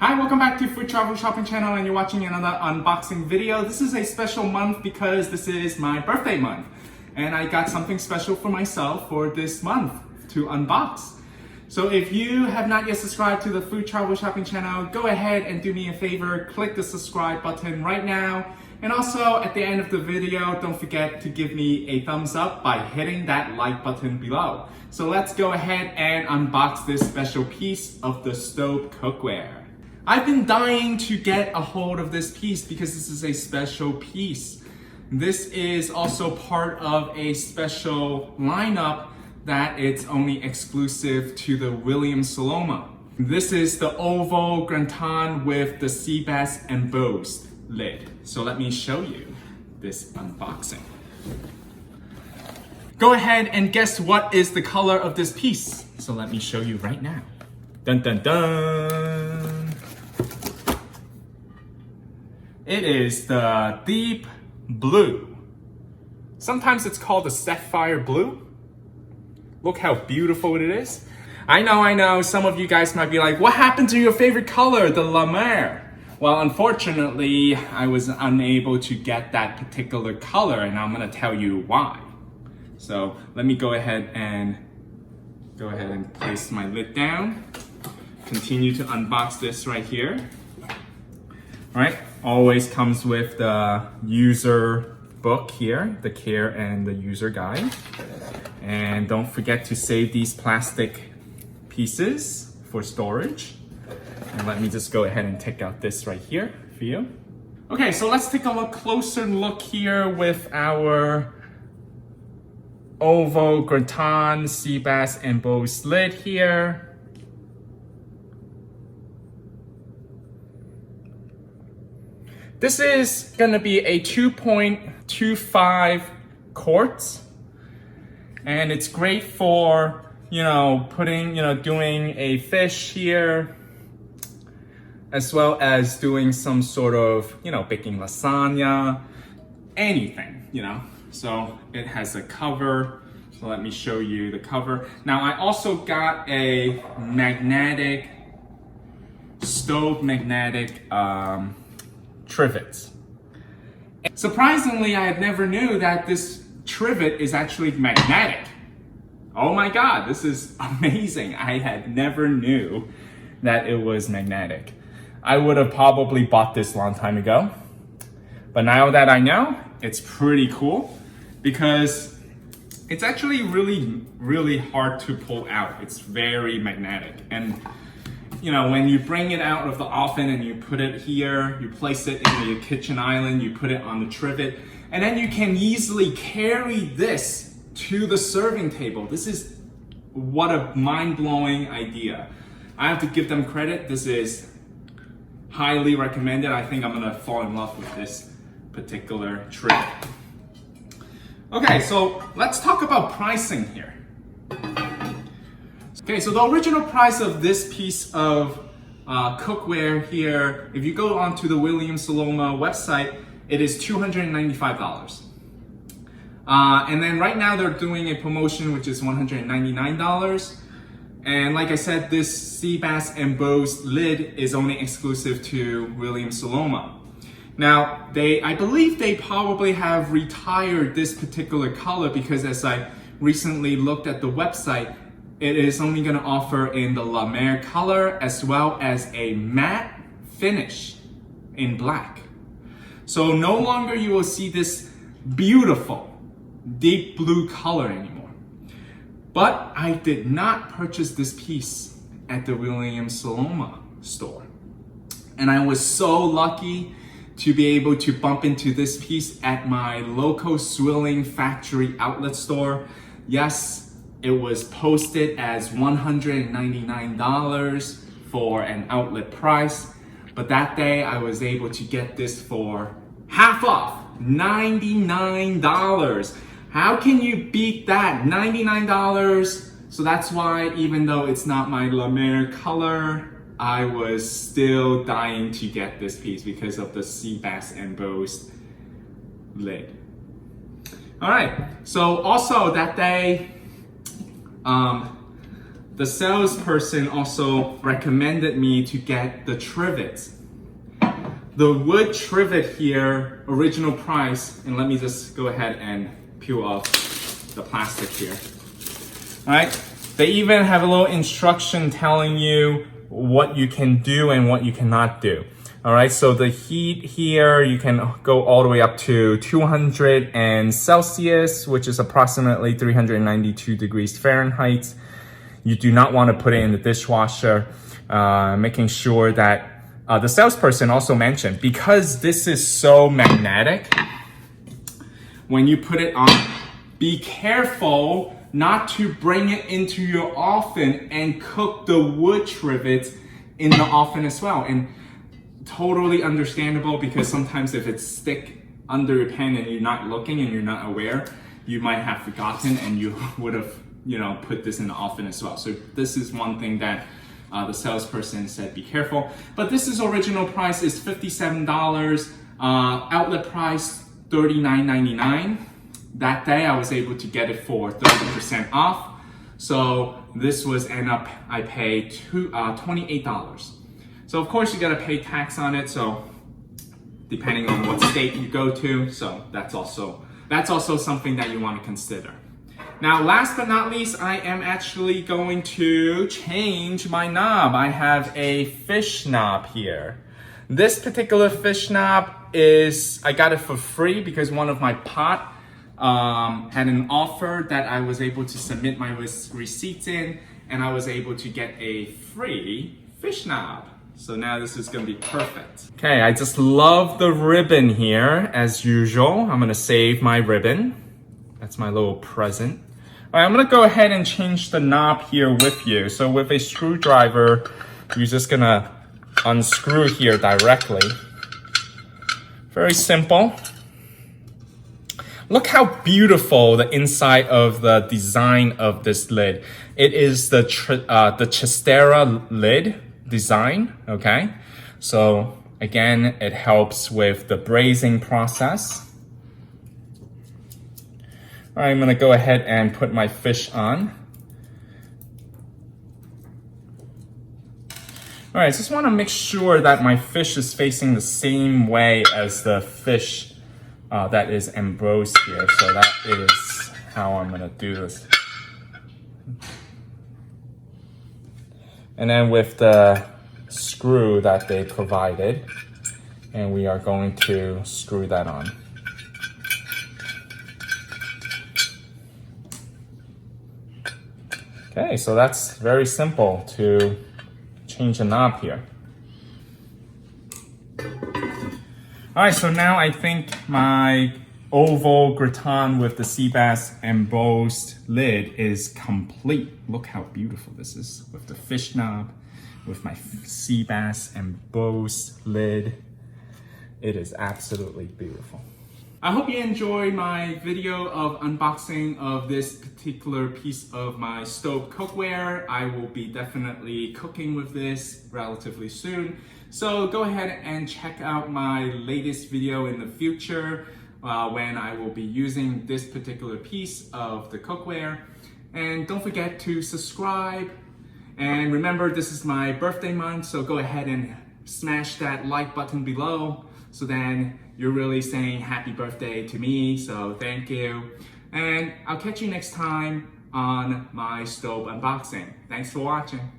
Hi, welcome back to Food Travel Shopping Channel and you're watching another unboxing video. This is a special month because this is my birthday month and I got something special for myself for this month to unbox. So if you have not yet subscribed to the Food Travel Shopping Channel, go ahead and do me a favor, click the subscribe button right now. And also at the end of the video, don't forget to give me a thumbs up by hitting that like button below. So let's go ahead and unbox this special piece of the Staub cookware. I've been dying to get a hold of this piece because this is a special piece. This is also part of a special lineup that it's only exclusive to the Williams-Sonoma. This is the oval gratin with the sea bass embossed lid. So let me show you this unboxing. Go ahead and guess what is the color of this piece. So let me show you right now. Dun dun dun! It is the deep blue. Sometimes it's called the sapphire blue. Look how beautiful it is. I know, some of you guys might be like, what happened to your favorite color, the La Mer? Well, unfortunately, I was unable to get that particular color and I'm gonna tell you why. So let me go ahead and place my lid down. Continue to unbox this right here. All right, always comes with the user book here, the care and the user guide. And don't forget to save these plastic pieces for storage. And let me just go ahead and take out this right here for you. Okay, so let's take a closer look here with our oval gratin sea bass embossed lid here. This is gonna be a 2.25 quarts, and it's great for, doing a fish here, as well as doing some sort of, baking lasagna, anything, So it has a cover. So let me show you the cover. Now I also got a magnetic, Staub magnetic, trivets. Surprisingly, I had never knew that this trivet is actually magnetic. Oh my God, this is amazing. I had never knew that it was magnetic. I would have probably bought this a long time ago. But now that I know, it's pretty cool because it's actually really hard to pull out. It's very magnetic. And when you bring it out of the oven and you put it here, you place it in your kitchen island, you put it on the trivet, and then you can easily carry this to the serving table. This is what a mind-blowing idea. I have to give them credit. This is highly recommended. I think I'm gonna fall in love with this particular trivet. Okay, so let's talk about pricing here. Okay, so the original price of this piece of cookware here, if you go onto the Williams-Sonoma website, it is $295. And then right now they're doing a promotion which is $199. And like I said, this sea bass embossed lid is only exclusive to Williams-Sonoma. Now, I believe they probably have retired this particular color because as I recently looked at the website, it is only going to offer in the La Mer color as well as a matte finish in black. So no longer you will see this beautiful deep blue color anymore. But I did not purchase this piece at the Williams-Sonoma store. And I was so lucky to be able to bump into this piece at my local Swilling factory outlet store. Yes, it was posted as $199 for an outlet price, but that day I was able to get this for half off, $99. How can you beat that? $99. So that's why even though it's not my La Mer color, I was still dying to get this piece because of the sea bass embossed lid. All right, so also that day, the salesperson also recommended me to get the trivets. The wood trivet here, original price, and let me just go ahead and peel off the plastic here. All right, they even have a little instruction telling you what you can do and what you cannot do. All right, so the heat here, you can go all the way up to 200 Celsius, which is approximately 392 degrees Fahrenheit. You do not want to put it in the dishwasher, making sure that the salesperson also mentioned, because this is so magnetic, when you put it on, be careful not to bring it into your oven and cook the wood trivets in the oven as well. And totally understandable, because sometimes if it's stick under your pan and you're not looking and you're not aware, you might have forgotten and you would have, put this in the oven as well. So this is one thing that the salesperson said, be careful. But this is original price is $57, outlet price $39.99. That day I was able to get it for 30% off. So this was I paid $28. So of course you gotta pay tax on it, so depending on what state you go to, so that's also something that you want to consider. Now last but not least, I am actually going to change my knob. I have a fish knob here. This particular fish knob I got it for free because one of my pot had an offer that I was able to submit my receipts in, and I was able to get a free fish knob. So now this is gonna be perfect. Okay, I just love the ribbon here as usual. I'm gonna save my ribbon. That's my little present. All right, I'm gonna go ahead and change the knob here with you. So with a screwdriver, you're just gonna unscrew here directly. Very simple. Look how beautiful the inside of the design of this lid. It is the Chistera lid design, okay? So again, it helps with the brazing process. All right, I'm gonna go ahead and put my fish on. All right, just wanna make sure that my fish is facing the same way as the fish that is embossed here. So that is how I'm gonna do this. And then with the screw that they provided, and we are going to screw that on. Okay, so that's very simple to change the knob here. All right, so now I think my oval gratin with the sea bass embossed lid is complete. Look how beautiful this is with the fish knob, with my sea bass embossed lid. It is absolutely beautiful. I hope you enjoyed my video of unboxing of this particular piece of my Staub cookware. I will be definitely cooking with this relatively soon. So go ahead and check out my latest video in the future when I will be using this particular piece of the cookware. And don't forget to subscribe. And remember, this is my birthday month, so go ahead and smash that like button below. So then you're really saying happy birthday to me, so thank you. And I'll catch you next time on my Staub unboxing. Thanks for watching.